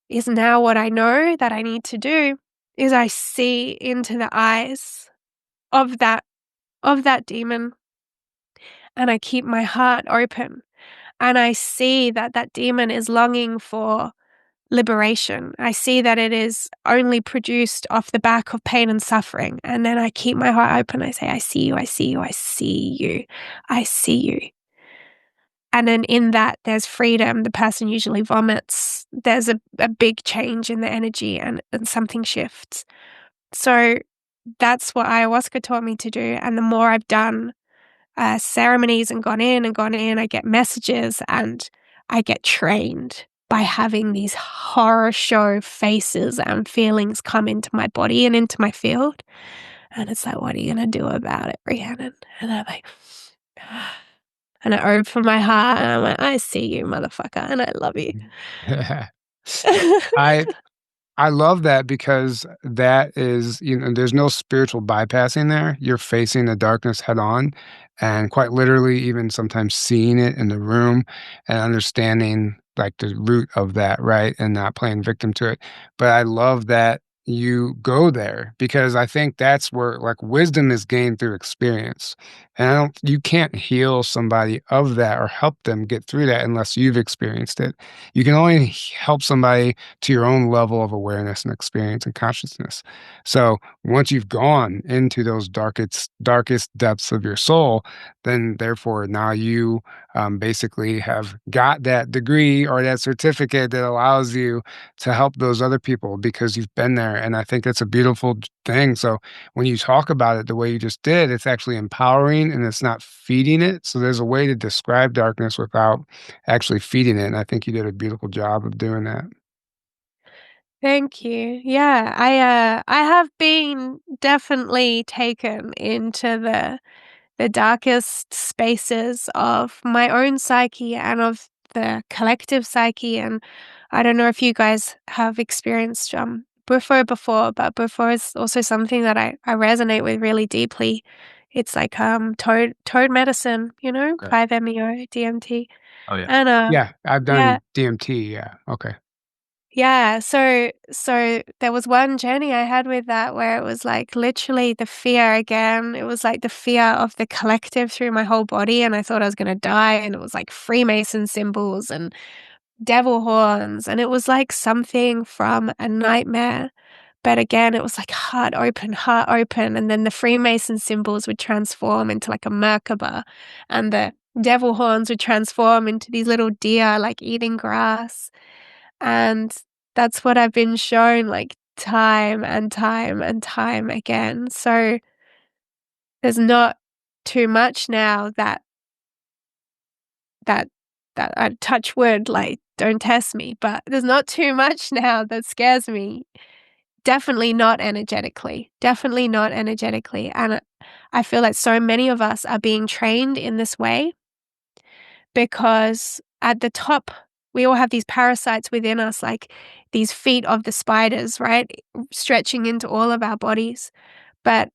is, now what I know that I need to do is I see into the eyes of that demon, and I keep my heart open, and I see that that demon is longing for liberation. I see that it is only produced off the back of pain and suffering, and then I keep my heart open. I say, I see you, I see you, I see you, I see you. And then in that, there's freedom. The person usually vomits. There's a big change in the energy, and something shifts. So that's what ayahuasca taught me to do. And the more I've done ceremonies and gone in, I get messages, and I get trained by having these horror show faces and feelings come into my body and into my field. And it's like, what are you going to do about it, Rhiannon? And I'm like, and I open my heart, and I'm like, I see you, motherfucker, and I love you. I I love that, because that is, there's no spiritual bypassing there. You're facing the darkness head on, and quite literally, even sometimes seeing it in the room and understanding, like, the root of that, right? And not playing victim to it. But I love that you go there, because I think that's where, like, wisdom is gained through experience. And you can't heal somebody of that or help them get through that unless you've experienced it. You can only help somebody to your own level of awareness and experience and consciousness. So once you've gone into those darkest depths of your soul, then therefore now you basically have got that degree or that certificate that allows you to help those other people, because you've been there. And I think that's a beautiful thing. So when you talk about it the way you just did, it's actually empowering and it's not feeding it. So there's a way to describe darkness without actually feeding it. And I think you did a beautiful job of doing that. Thank you. Yeah, I have been definitely taken into the darkest spaces of my own psyche and of the collective psyche. And I don't know if you guys have experienced before, but before is also something that I resonate with really deeply. It's like toad medicine, you know, Okay. 5-MeO, DMT. Oh, yeah. And Yeah, I've yeah, done DMT, yeah, okay. yeah. So there was one journey I had with that where it was like literally the fear again. It was like the fear of the collective through my whole body, and I thought I was gonna die, and it was like Freemason symbols and devil horns, and it was like something from a nightmare. But again, it was like heart open, and then the Freemason symbols would transform into like a Merkaba, and the devil horns would transform into these little deer like eating grass. And that's what I've been shown like time and time and time again. So there's not too much now that that I touch wood, like, don't test me, but there's not too much now that scares me. Definitely not energetically, and I feel like so many of us are being trained in this way because at the top, we all have these parasites within us, like these feet of the spiders, right? Stretching into all of our bodies, but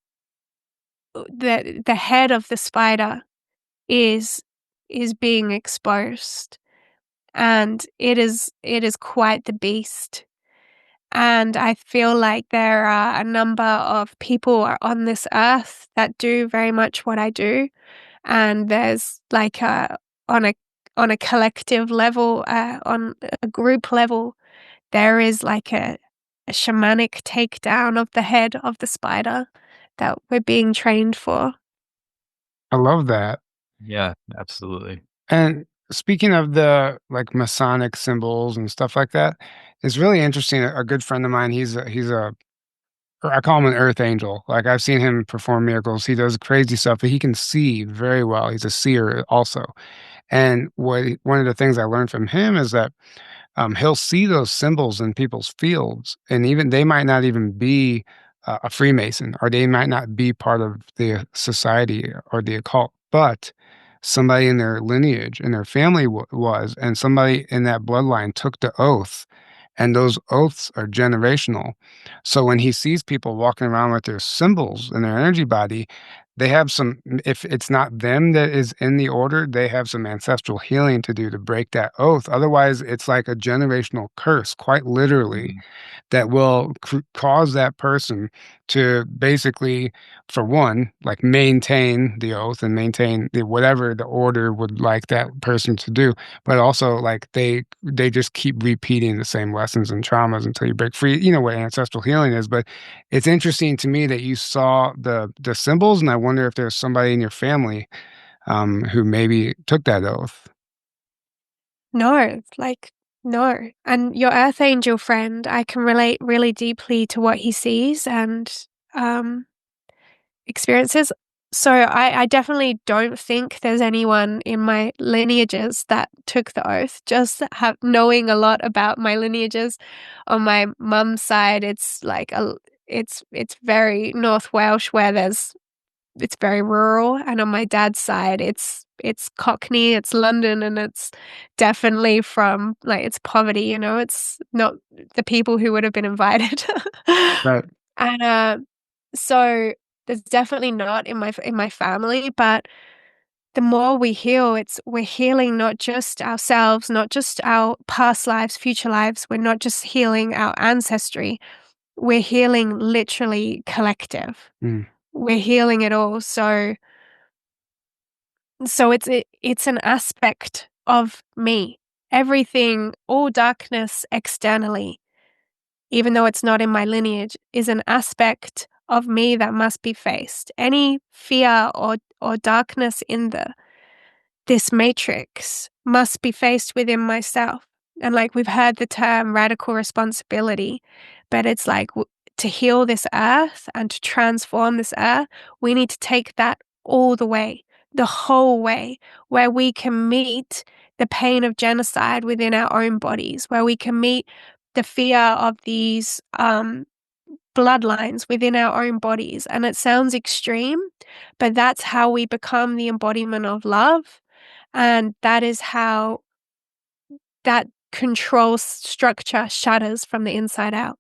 the head of the spider is being exposed. And it is quite the beast. And I feel like there are a number of people on this earth that do very much what I do, and there's like on a collective level, on a group level, there is like a shamanic takedown of the head of the spider that we're being trained for. I love that. Yeah, absolutely. And speaking of the, like, Masonic symbols and stuff like that, it's really interesting. A good friend of mine, he's a or I call him an earth angel. Like, I've seen him perform miracles. He does crazy stuff, but he can see very well. He's a seer also. And one of the things I learned from him is that he'll see those symbols in people's fields, and even they might not even be a Freemason, or they might not be part of the society or the occult, but somebody in their lineage and their family was, and somebody in that bloodline took the oath, and those oaths are generational. So when he sees people walking around with their symbols in their energy body, they have some, if it's not them that is in the order, they have some ancestral healing to do to break that oath. Otherwise, it's like a generational curse, quite literally, Mhm. that will cause that person to basically, for one, like, maintain the oath and maintain whatever the order would like that person to do, but also, like, they just keep repeating the same lessons and traumas until you break free. You know what ancestral healing is, but it's interesting to me that you saw the symbols, and I wonder if there's somebody in your family who maybe took that oath. No, like, no. And your earth angel friend, I can relate really deeply to what he sees and um, experiences. So I definitely don't think there's anyone in my lineages that took the oath. Just knowing a lot about my lineages. On my mum's side, it's like it's very North Welsh where it's very rural, and on my dad's side, it's Cockney, it's London, and it's definitely from like, it's poverty, you know, it's not the people who would have been invited. Right. And, so there's definitely not in my family, but the more we heal, we're healing not just ourselves, not just our past lives, future lives, we're not just healing our ancestry, we're healing literally collective. Mm. We're healing it all, so it's an aspect of me. Everything, all darkness externally, even though it's not in my lineage, is an aspect of me that must be faced. Any fear or darkness in this matrix must be faced within myself. And like we've heard the term radical responsibility, but it's like to heal this earth and to transform this earth, we need to take that all the way, the whole way, where we can meet the pain of genocide within our own bodies, where we can meet the fear of these bloodlines within our own bodies. And it sounds extreme, but that's how we become the embodiment of love. And that is how that control structure shatters from the inside out.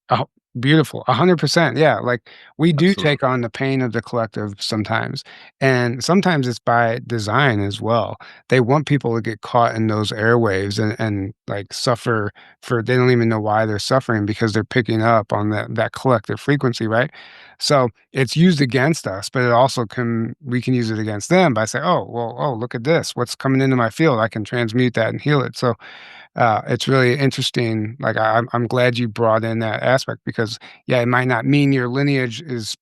Oh, beautiful. 100%. Yeah. Like we do Absolutely. take on the pain of the collective sometimes. And sometimes it's by design as well. They want people to get caught in those airwaves and like suffer for they don't even know why they're suffering because they're picking up on that collective frequency, right? So it's used against us, but it also can we can use it against them by saying, oh, well, oh, look at this. What's coming into my field? I can transmute that and heal it. So it's really interesting. Like I'm glad you brought in that aspect because yeah, it might not mean your lineage is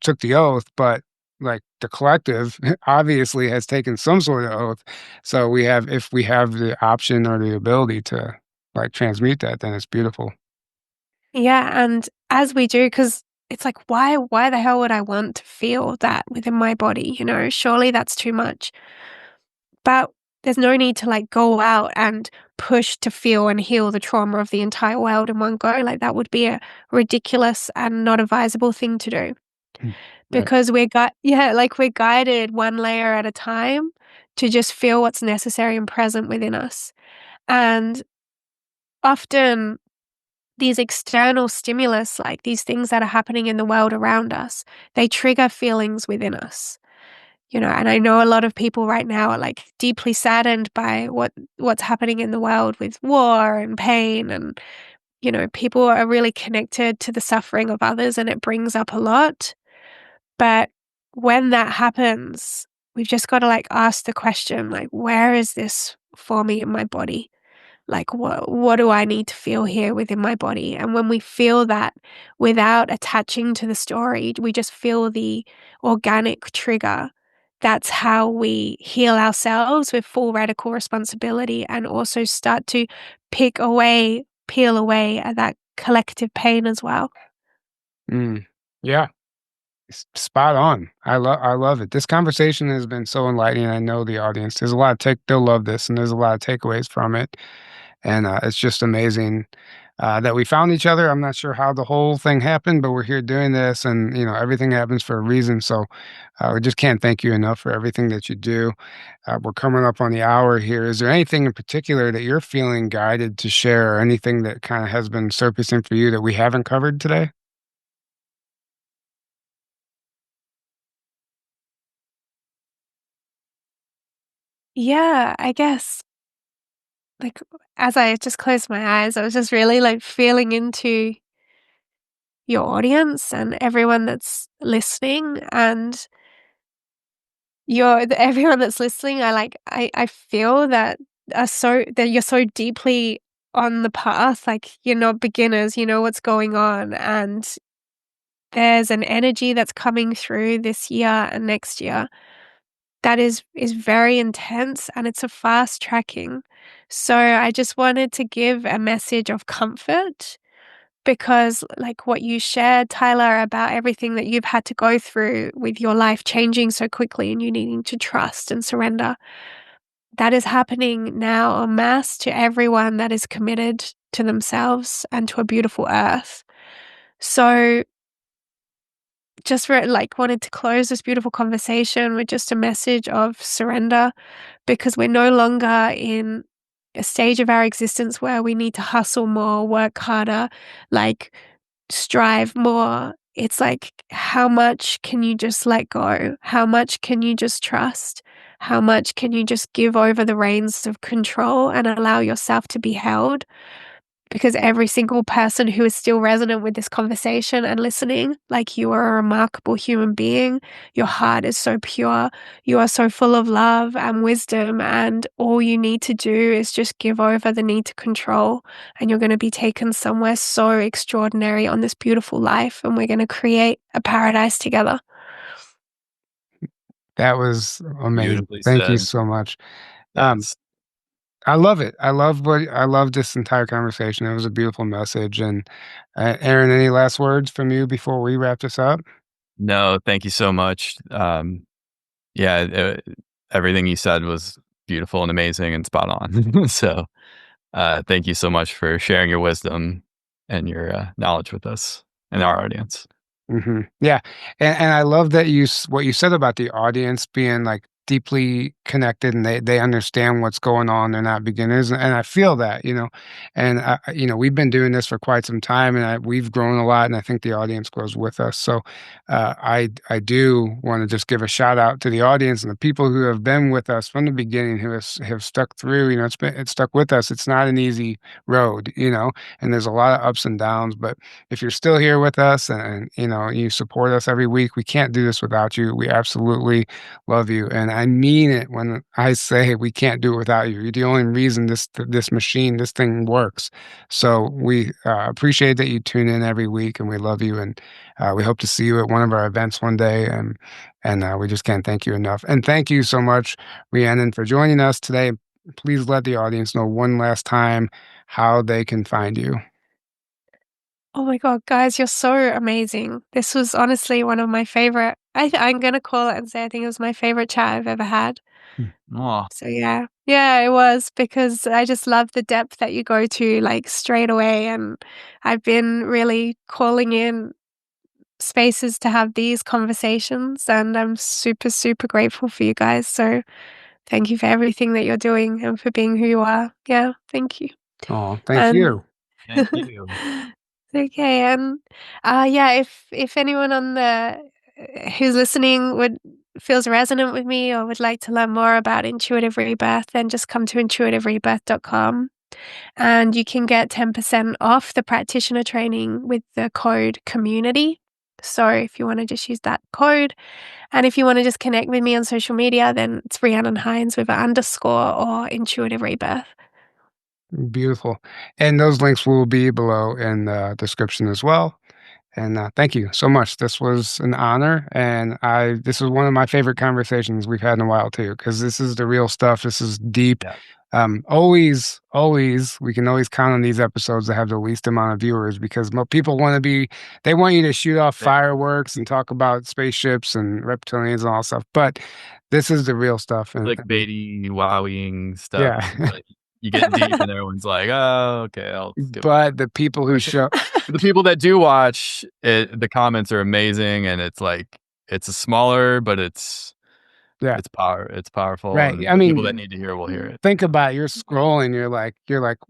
took the oath, but like the collective obviously has taken some sort of oath. So we have if we have the option or the ability to like transmute that, then it's beautiful. Yeah, and as we do, because it's like, why the hell would I want to feel that within my body, you know? Surely that's too much. But there's no need to, like, go out and push to feel and heal the trauma of the entire world in one go, like, that would be a ridiculous and not advisable thing to do. Mm. Right. Because we're guided one layer at a time to just feel what's necessary and present within us. And often these external stimulus, like these things that are happening in the world around us, they trigger feelings within us. You know, and I know a lot of people right now are like deeply saddened by what's happening in the world with war and pain and people are really connected to the suffering of others and it brings up a lot. But when that happens, we've just got to like ask the question like where is this for me in my body? Like, what do I need to feel here within my body? And when we feel that without attaching to the story, we just feel the organic trigger. That's how we heal ourselves with full radical responsibility and also start to peel away at that collective pain as well. Mm. Yeah. Spot on. I love it. This conversation has been so enlightening. I know the audience. There's a lot of take. They'll love this, and there's a lot of takeaways from it. And it's just amazing that we found each other. I'm not sure how the whole thing happened, but we're here doing this, and everything happens for a reason. So we just can't thank you enough for everything that you do. We're coming up on the hour here. Is there anything in particular that you're feeling guided to share, or anything that kind of has been surfacing for you that we haven't covered today? Yeah, I guess like as I just closed my eyes, I was just really like feeling into your audience and everyone that's listening and everyone that's listening, I feel that you're so deeply on the path, like you're not beginners, you know what's going on, and there's an energy that's coming through this year and next year that is very intense and it's a fast tracking. So I just wanted to give a message of comfort because like what you shared, Tyler, about everything that you've had to go through with your life changing so quickly and you needing to trust and surrender, that is happening now en masse to everyone that is committed to themselves and to a beautiful earth. So just like wanted to close this beautiful conversation with just a message of surrender because we're no longer in a stage of our existence where we need to hustle more, work harder, like strive more. It's like, how much can you just let go? How much can you just trust? How much can you just give over the reins of control and allow yourself to be held? Because every single person who is still resonant with this conversation and listening, like you are a remarkable human being. Your heart is so pure. You are so full of love and wisdom. And all you need to do is just give over the need to control. And you're going to be taken somewhere so extraordinary on this beautiful life. And we're going to create a paradise together. That was amazing. Beautifully Thank you said. so much. Um, That's I love it. I love this entire conversation. It was a beautiful message. And Aaron, any last words from you before we wrap this up? no, thank you so much. Yeah, everything you said was beautiful and amazing and spot on. So, thank you so much for sharing your wisdom and your knowledge with us and our audience. Yeah, and I love that what you said about the audience being like deeply connected and they understand what's going on. They're not beginners. And I feel that, and we've been doing this for quite some time and we've grown a lot. And I think the audience grows with us. So I do want to just give a shout out to the audience and the people who have been with us from the beginning, who have stuck through. It's stuck with us. It's not an easy road, and there's a lot of ups and downs. But if you're still here with us and you support us every week, we can't do this without you. We absolutely love you, and I mean it when I say we can't do it without you. You're the only reason this machine, this thing works. So we appreciate that you tune in every week, and we love you, and we hope to see you at one of our events one day. And we just can't thank you enough. And thank you so much, Rhiannon, for joining us today. Please let the audience know one last time how they can find you. Oh my God, guys, you're so amazing. This was honestly one of my favorite. I'm going to call it and say I think it was my favorite chat I've ever had. Aw. So yeah, it was, because I just love the depth that you go to like straight away. And I've been really calling in spaces to have these conversations, and I'm super, super grateful for you guys. So thank you for everything that you're doing and for being who you are. Yeah, thank you. Oh, thank you. Thank you. Okay, and if anyone on the who's listening feels resonant with me or would like to learn more about intuitive rebirth, then just come to intuitiverebirth.com and you can get 10% off the practitioner training with the code community. So if you want to just use that code, and if you want to just connect with me on social media, then it's Rhiannon Heins with an _ or intuitive rebirth. Beautiful. And those links will be below in the description as well. And thank you so much. This was an honor. And this was one of my favorite conversations we've had in a while too, because this is the real stuff. This is deep. Yeah. Always, we can always count on these episodes to have the least amount of viewers, because people they want you to shoot off fireworks and talk about spaceships and reptilians and all that stuff. But this is the real stuff. And Clickbaity, wowing stuff. Yeah. Like, you get deep and everyone's like, oh, okay, I'll skip. But the people who show the people that do watch it, the comments are amazing, and it's like it's smaller, but it's powerful. Right. And I mean, people that need to hear will hear it. Think about it. You're scrolling, you're like,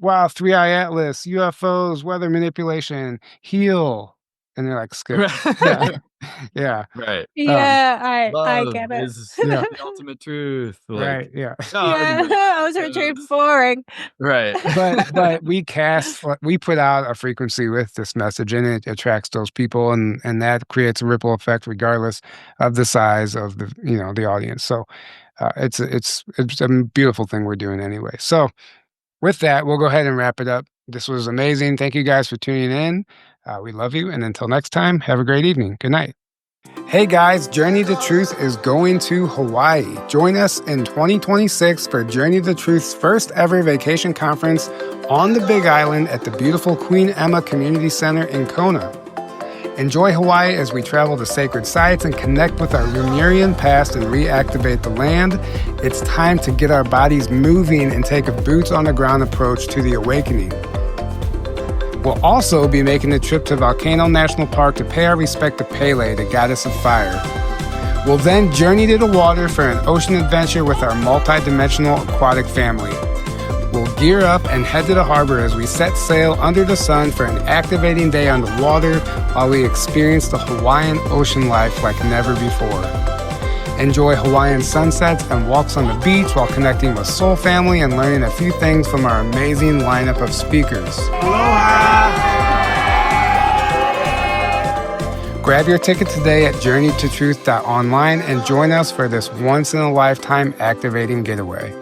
wow, 3-eye atlas, UFOs, weather manipulation, heal. And you're like, skip. Yeah. Right. Yeah, I Love get it. is the ultimate truth. Like, Right. Yeah. I was too boring. Right. But we put out a frequency with this message, and it attracts those people, and that creates a ripple effect regardless of the size of the audience. So it's a beautiful thing we're doing anyway. So with that, we'll go ahead and wrap it up. This was amazing. Thank you guys for tuning in. We love you. And until next time, have a great evening. Good night. Hey guys, Journey to Truth is going to Hawaii. Join us in 2026 for Journey to Truth's first ever vacation conference on the Big Island at the beautiful Queen Emma Community Center in Kona. Enjoy Hawaii as we travel to sacred sites and connect with our Lemurian past and reactivate the land. It's time to get our bodies moving and take a boots on the ground approach to the awakening. We'll also be making a trip to Volcano National Park to pay our respect to Pele, the goddess of fire. We'll then journey to the water for an ocean adventure with our multi-dimensional aquatic family. We'll gear up and head to the harbor as we set sail under the sun for an activating day on the water while we experience the Hawaiian ocean life like never before. Enjoy Hawaiian sunsets and walks on the beach while connecting with Soul Family and learning a few things from our amazing lineup of speakers. Aloha! Grab your ticket today at journeytotruth.online and join us for this once-in-a-lifetime activating getaway.